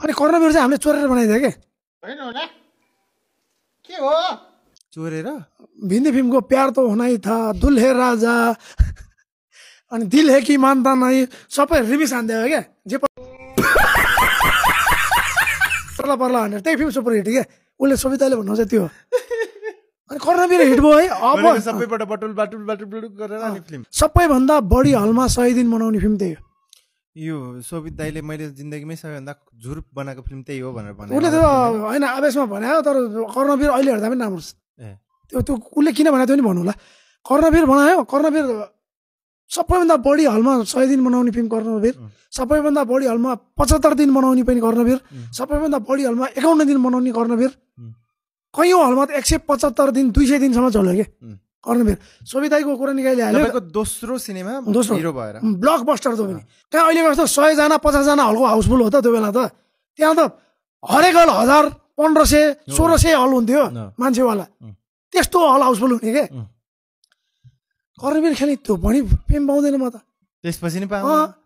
अनि कर्णवीर चाहिँ हामीले चोरेर बनाइदियो क्या होइन होला के हो चोरेर हिन्दी फिल्मको प्यार त हुनै था दुल्हे राजा अनि दिल है कि मान्दा नै सबै रिमिक्स हान्दियो क्या जे पर्ला पर्ला भनेर त्यही फिल्म सुपर हिट क्या उसले सविताले भन्नुहुन्छ त्यो अनि कर्णवीर हिट भयो है अब सबैबाट बटुल बाटुल बाटुल बाटुल गरेर अनि फिल्म सबैभन्दा बढी हलमा 100 दिन मनाउने फिल्म त्यही हो यो सोभित दाइले मैले जिन्दगीमै सबैभन्दा झुर बनाएको फिल्म त्यही हो भनेर भने उसले त होइन आवेशमा भने तर कर्णवीर अहिले हेर्दा पनि राम्रो छ त्यो त्यो उसले किन भने त्यो नि भन्नु होला कर्णवीर बनायो कर्णवीर सबैभन्दा बढी हलमा 100 दिन मनाउने फिल्म कर्णवीर सबैभन्दा बढी हलमा 75 दिन मनाउने पनि कर्णवीर सबैभन्दा बढी हलमा 51 दिन मनाउने कर्णवीर कयौँ हलमा त 175 दिन 200 दिनसम्म चल्यो क्या कर्णवीर सोभिताईको कुरा निकालिहाल्यो दोस्रो सिनेमा दोस्रो हिरो भएर ब्लक बस्टर त पनि कहाँ अहिलेको जस्तो 100 जना 50 जना हलको हाउसफुल हो त त्यो बेला त त्यहाँ त हरेक हल 1000 1500 1600 हल हुन्थ्यो मान्छेवाला त्यस्तो हल हाउसफुल हुने के कर्णवीर खेल्ने त्यो पनि फिल्म पाउँदैन म त त्यसपछि नि पाउँदैन